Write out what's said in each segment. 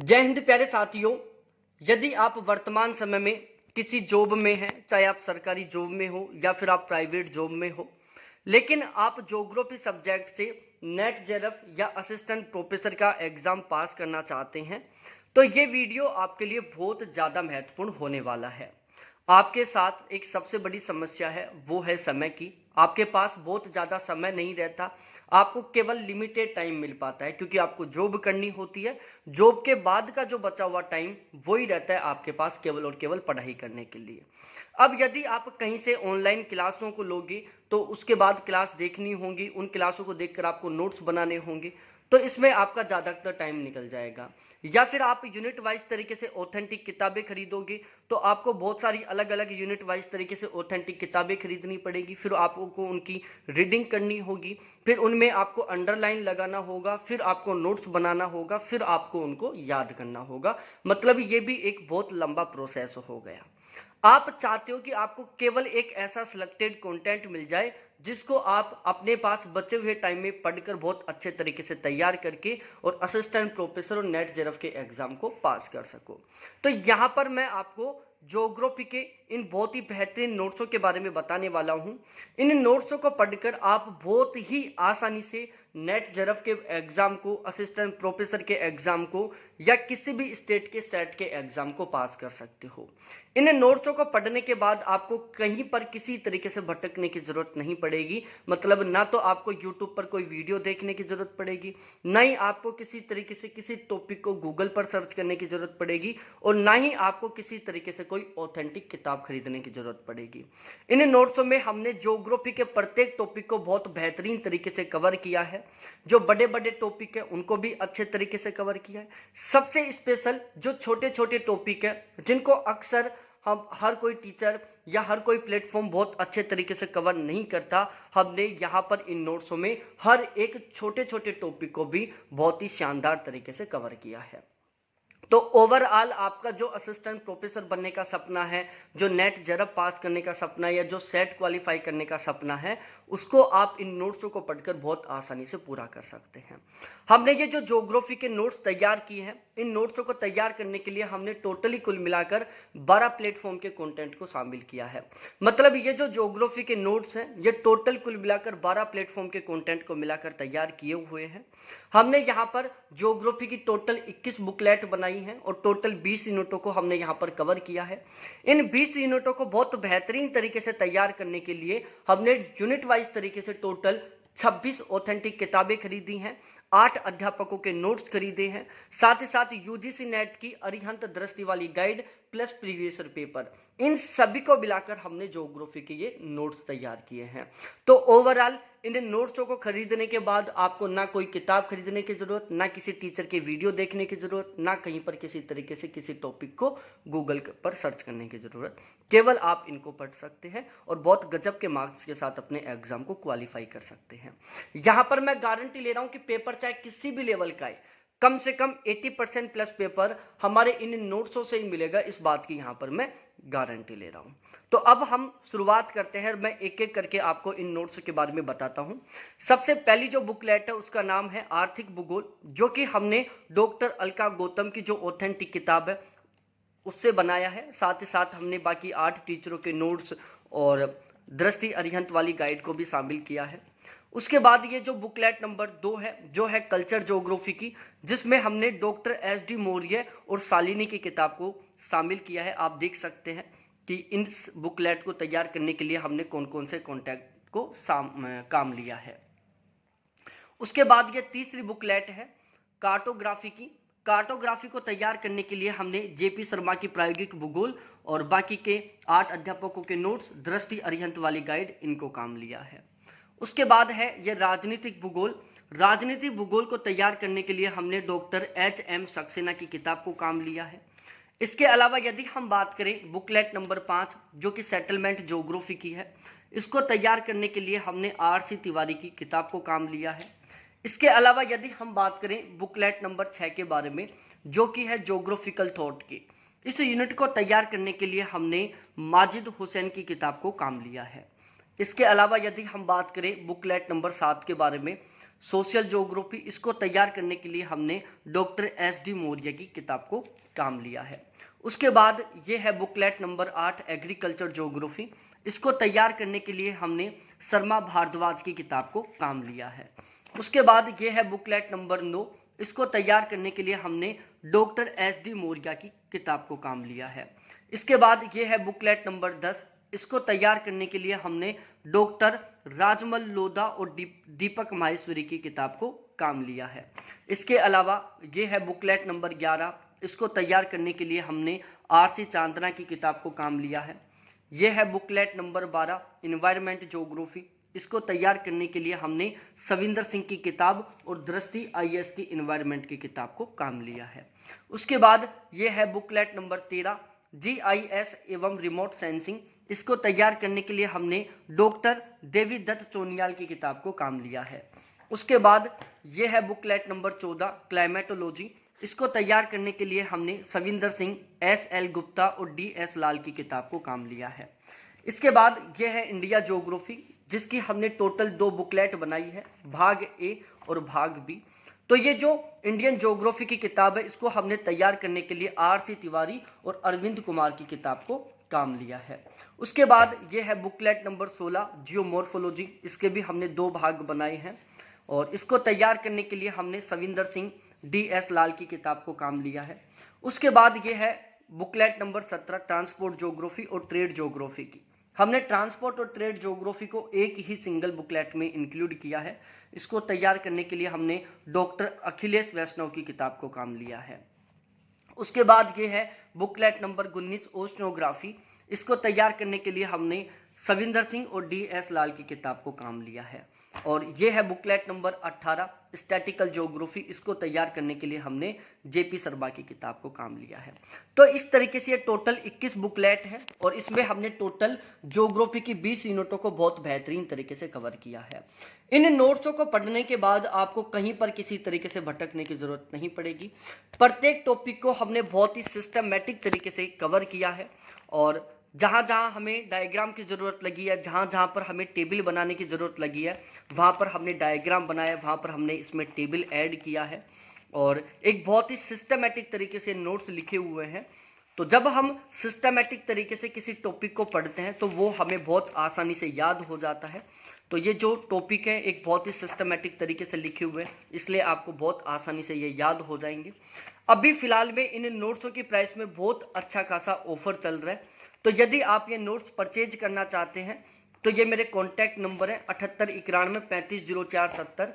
जय हिंद प्यारे साथियों। यदि आप वर्तमान समय में किसी जॉब में हैं, चाहे आप सरकारी जॉब में हो या फिर आप प्राइवेट जॉब में हो, लेकिन आप ज्योग्राफी सब्जेक्ट से नेट जेआरएफ या असिस्टेंट प्रोफेसर का एग्ज़ाम पास करना चाहते हैं, तो ये वीडियो आपके लिए बहुत ज़्यादा महत्वपूर्ण होने वाला है। आपके साथ एक सबसे बड़ी समस्या है, वो है समय की। आपके पास बहुत ज़्यादा समय नहीं रहता, आपको केवल लिमिटेड टाइम मिल पाता है क्योंकि आपको जॉब करनी होती है। जॉब के बाद का जो बचा हुआ टाइम वही रहता है आपके पास केवल और केवल पढ़ाई करने के लिए। अब यदि आप कहीं से ऑनलाइन क्लासों को लोगे तो उसके बाद क्लास देखनी होंगी, उन क्लासों को देखकर आपको नोट्स बनाने होंगे, तो इसमें आपका ज़्यादातर टाइम निकल जाएगा। या फिर आप यूनिट वाइज तरीके से ऑथेंटिक किताबें खरीदोगे तो आपको बहुत सारी अलग अलग यूनिट वाइज तरीके से ऑथेंटिक किताबें खरीदनी पड़ेगी, फिर आपको उनकी रीडिंग करनी होगी, फिर उनमें आपको अंडरलाइन लगाना होगा, फिर आपको नोट्स बनाना होगा, फिर आपको उनको याद करना होगा। मतलब ये भी एक बहुत लंबा प्रोसेस हो गया। आप चाहते हो कि आपको केवल एक ऐसा सिलेक्टेड कंटेंट मिल जाए जिसको आप अपने पास बचे हुए टाइम में पढ़कर बहुत अच्छे तरीके से तैयार करके और असिस्टेंट प्रोफेसर और नेट जेआरएफ के एग्जाम को पास कर सको। तो यहाँ पर मैं आपको ज्योग्राफी के इन बहुत ही बेहतरीन नोट्सों के बारे में बताने वाला हूँ। इन नोट्सों को पढ़कर आप बहुत ही आसानी से नेट जेआरएफ के एग्जाम को, असिस्टेंट प्रोफेसर के एग्जाम को या किसी भी स्टेट के सेट के एग्जाम को पास कर सकते हो। इन नोट्सों को पढ़ने के बाद आपको कहीं पर किसी तरीके से भटकने की जरूरत नहीं पड़ेगी। मतलब ना तो आपको यूट्यूब पर कोई वीडियो देखने की जरूरत पड़ेगी, ना ही आपको किसी तरीके से किसी टॉपिक को गूगल पर सर्च करने की जरूरत पड़ेगी, और ना ही आपको किसी तरीके से कोई ऑथेंटिक किताब खरीदने की जरूरत पड़ेगी। इन नोट्सों में हमने ज्योग्राफी के प्रत्येक टॉपिक को बहुत बेहतरीन तरीके से कवर किया है। जो बड़े बड़े टॉपिक है उनको भी अच्छे तरीके से कवर किया है। सबसे स्पेशल जो छोटे छोटे टॉपिक है जिनको अक्सर हम हर कोई टीचर या हर कोई प्लेटफॉर्म बहुत अच्छे तरीके से कवर नहीं करता, हमने यहाँ पर इन नोट्सों में हर एक छोटे छोटे टॉपिक को भी बहुत ही शानदार तरीके से कवर किया है। तो ओवरऑल आपका जो असिस्टेंट प्रोफेसर बनने का सपना है, जो नेट जेआरएफ पास करने का सपना है या जो सेट क्वालिफाई करने का सपना है, उसको आप इन नोट्सों को पढ़कर बहुत आसानी से पूरा कर सकते हैं। हमने ये जो ज्योग्राफी के नोट्स तैयार किए हैं, इन नोट्सों को तैयार करने के लिए हमने टोटली कुल मिलाकर 12 प्लेटफॉर्म के कंटेंट को शामिल किया है। मतलब ये जो ज्योग्राफी के नोट्स हैं ये टोटल कुल मिलाकर 12 प्लेटफॉर्म के कंटेंट को मिलाकर तैयार किए हुए हैं। हमने यहाँ पर ज्योग्राफी की टोटल 21 बुकलेट बनाई है और टोटल 20 यूनिटों को हमने यहाँ पर कवर किया है। इन 20 यूनिटों को बहुत बेहतरीन तरीके से तैयार करने के लिए हमने यूनिट वाइज तरीके से टोटल 26 ऑथेंटिक किताबें खरीदी हैं, 8 अध्यापकों के नोट्स खरीदे हैं, साथ ही साथ यूजीसी नेट की अरिहंत दृष्टि वाली guide plus previous year paper, इन सभी को मिलाकर हमने ज्योग्राफी के ये नोट्स तैयार किए हैं। तो ओवरऑल इन नोट्सों को खरीदने के बाद आपको ना कोई किताब खरीदने की जरूरत, ना किसी टीचर के वीडियो देखने की जरूरत, ना कहीं पर किसी तरीके से किसी टॉपिक को गूगल पर सर्च करने की जरूरत। केवल आप इनको पढ़ सकते हैं और बहुत गजब के मार्क्स के साथ अपने एग्जाम को क्वालिफाई कर सकते हैं। यहाँ पर मैं गारंटी ले रहा हूँ कि पेपर चाहे किसी भी लेवल का है, कम से कम 80% प्लस पेपर हमारे इन नोट्सों से ही मिलेगा, इस बात की यहाँ पर मैं गारंटी ले रहा हूँ। तो अब हम शुरुआत करते हैं, मैं एक एक करके आपको इन नोट्स के बारे में बताता हूँ। सबसे पहली जो बुकलेट है उसका नाम है आर्थिक भूगोल, जो कि हमने डॉक्टर अलका गौतम की जो ऑथेंटिक किताब है उससे बनाया है। साथ ही साथ हमने बाकी 8 टीचरों के नोट्स और दृष्टि अरिहंत वाली गाइड को भी शामिल किया है। उसके बाद ये जो बुकलेट नंबर 2 है जो है कल्चर ज्योग्राफी की, जिसमें हमने डॉक्टर एस.डी. मौर्य और शालिनी की किताब को शामिल किया है। आप देख सकते हैं कि इन बुकलेट को तैयार करने के लिए हमने कौन कौन से कॉन्टैक्ट को काम लिया है। उसके बाद ये तीसरी बुकलेट है कार्टोग्राफी की। कार्टोग्राफी को तैयार करने के लिए हमने जेपी शर्मा की प्रायोगिक भूगोल और बाकी के 8 अध्यापकों के नोट्स, दृष्टि अरिहंत वाली गाइड, इनको काम लिया है। उसके बाद है ये राजनीतिक भूगोल। राजनीतिक भूगोल को तैयार करने के लिए हमने डॉक्टर एच.एम. सक्सेना की किताब को काम लिया है। इसके अलावा यदि हम बात करें बुकलेट नंबर 5 जो कि सेटलमेंट ज्योग्राफी की है, इसको तैयार करने के लिए हमने आर.सी. तिवारी की किताब को काम लिया है। इसके अलावा यदि हम बात करें बुकलेट नंबर 6 के बारे में, जो कि है ज्योग्राफिकल थॉट की, इस यूनिट को तैयार करने के लिए हमने माजिद हुसैन की किताब को काम लिया है। इसके अलावा यदि हम बात करें बुकलेट नंबर 7 के बारे में, सोशल ज्योग्राफी, इसको तैयार करने के लिए हमने डॉक्टर एस.डी. मौर्य की किताब को काम लिया है। उसके बाद ये है बुकलेट नंबर 8 एग्रीकल्चर ज्योग्राफी, इसको तैयार करने के लिए हमने शर्मा भारद्वाज की किताब को काम लिया है। उसके बाद ये है बुकलेट नंबर 9, इसको तैयार करने के लिए हमने डॉक्टर एस.डी. मौर्य की किताब को काम लिया है। इसके बाद ये है बुकलेट नंबर 10, इसको तैयार करने के लिए हमने डॉक्टर राजमल लोधा और दीपक माहेश्वरी की किताब को काम लिया है। इसके अलावा ये है बुकलेट नंबर 11, इसको तैयार करने के लिए हमने आर.सी. चांदना की किताब को काम लिया है। यह है बुकलेट नंबर 12 इन्वायरमेंट ज्योग्राफी, इसको तैयार करने के लिए हमने सविंदर सिंह की किताब और दृष्टि आई.ए.एस. की इन्वायरमेंट की किताब को काम लिया है। उसके बाद यह है बुकलेट नंबर 13 GIS एवं रिमोट सेंसिंग, इसको तैयार करने के लिए हमने डॉक्टर देवी दत्त चोनियाल की किताब को काम लिया है। उसके बाद यह है बुकलेट नंबर 14 क्लाइमेटोलॉजी, इसको तैयार करने के लिए हमने सविंदर सिंह, S.L. गुप्ता और D.S. लाल की किताब को काम लिया है। इसके बाद यह है इंडिया ज्योग्राफी, जिसकी हमने टोटल 2 बुकलेट बनाई है, भाग ए और भाग बी। तो ये जो इंडियन ज्योग्राफी की किताब है, इसको हमने तैयार करने के लिए R.C. तिवारी और अरविंद कुमार की किताब को काम लिया है। उसके बाद ये है बुकलेट नंबर 16 जियोमॉर्फोलॉजी, इसके भी हमने 2 भाग बनाए हैं और इसको तैयार करने के लिए हमने सविंदर सिंह, D.S. लाल की किताब को काम लिया है। उसके बाद ये है बुकलेट नंबर 17 ट्रांसपोर्ट ज्योग्राफी और ट्रेड ज्योग्राफी की। हमने ट्रांसपोर्ट और ट्रेड ज्योग्राफी को एक ही सिंगल बुकलेट में इंक्लूड किया है। इसको तैयार करने के लिए हमने डॉक्टर अखिलेश वैष्णव की किताब को काम लिया है। उसके बाद ये है बुकलेट नंबर 19 ओशनोग्राफी, इसको तैयार करने के लिए हमने सविंदर सिंह और D.S. लाल की किताब को काम लिया है। और ये है बुकलेट नंबर 18 स्टैटिकल ज्योग्राफी, इसको तैयार करने के लिए हमने J.P. शर्मा की किताब को काम लिया है। तो इस तरीके से ये टोटल 21 बुकलेट है और इसमें हमने टोटल ज्योग्राफी की 20 यूनिटों को बहुत बेहतरीन तरीके से कवर किया है। इन नोट्सों को पढ़ने के बाद आपको कहीं पर किसी तरीके से भटकने की जरूरत नहीं पड़ेगी। प्रत्येक टॉपिक को हमने बहुत ही सिस्टमेटिक तरीके से कवर किया है और जहाँ जहाँ हमें डायग्राम की ज़रूरत लगी है, जहाँ जहाँ पर हमें टेबल बनाने की ज़रूरत लगी है, वहाँ पर हमने डायग्राम बनाया, वहाँ पर हमने इसमें टेबल ऐड किया है और एक बहुत ही सिस्टमेटिक तरीके से नोट्स लिखे हुए हैं। तो जब हम सिस्टमेटिक तरीके से किसी टॉपिक को पढ़ते हैं तो वो हमें बहुत आसानी से याद हो जाता है। तो ये जो टॉपिक है एक बहुत ही सिस्टमेटिक तरीके से लिखे हुए हैं, इसलिए आपको बहुत आसानी से ये याद हो जाएंगे। अभी फ़िलहाल में इन नोट्सों की प्राइस में बहुत अच्छा खासा ऑफर चल रहा है। तो यदि आप ये नोट्स परचेज करना चाहते हैं तो ये मेरे कॉन्टैक्ट नंबर है 7891350470,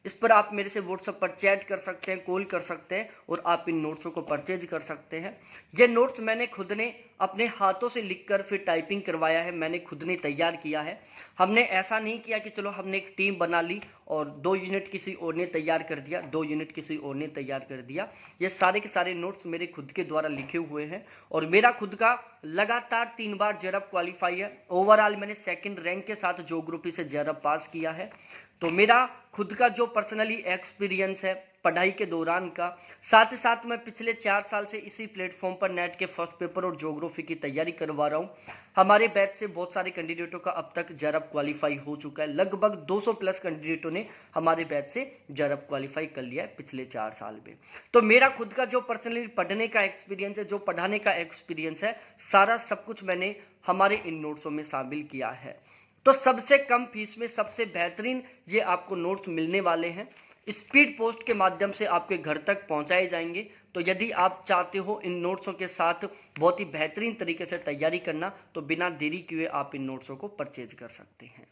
इस पर आप मेरे से व्हाट्सएप पर चैट कर सकते हैं, कॉल कर सकते हैं और आप इन नोट्सों को परचेज कर सकते हैं। ये नोट्स मैंने खुद ने अपने हाथों से लिखकर फिर टाइपिंग करवाया है, मैंने खुद ने तैयार किया है। हमने ऐसा नहीं किया कि चलो हमने एक टीम बना ली और 2 यूनिट किसी और ने तैयार कर दिया, 2 यूनिट किसी और ने तैयार कर दिया। ये सारे के सारे नोट्स मेरे खुद के द्वारा लिखे हुए हैं और मेरा खुद का लगातार 3 बार जेआरएफ क्वालिफाई है। ओवरऑल मैंने 2nd रैंक के साथ ज्योग्राफी से जेआरएफ पास किया है। तो मेरा खुद का जो पर्सनली एक्सपीरियंस है पढ़ाई के दौरान का, साथ ही साथ मैं पिछले 4 साल से इसी प्लेटफॉर्म पर नेट के फर्स्ट पेपर और ज्योग्राफी की तैयारी करवा रहा हूँ। हमारे बैच से बहुत सारे कैंडिडेटों का अब तक जेआरएफ क्वालिफाई हो चुका है। लगभग 200 प्लस कैंडिडेटों ने हमारे बैच से जेआरएफ क्वालिफाई कर लिया है पिछले 4 साल में। तो मेरा खुद का जो पर्सनली पढ़ने का एक्सपीरियंस है, जो पढ़ाने का एक्सपीरियंस है, सारा सब कुछ मैंने हमारे इन नोट्सों में शामिल किया है। तो सबसे कम फीस में सबसे बेहतरीन ये आपको नोट्स मिलने वाले हैं। स्पीड पोस्ट के माध्यम से आपके घर तक पहुंचाए जाएंगे। तो यदि आप चाहते हो इन नोट्सों के साथ बहुत ही बेहतरीन तरीके से तैयारी करना तो बिना देरी किए आप इन नोट्सों को परचेज कर सकते हैं।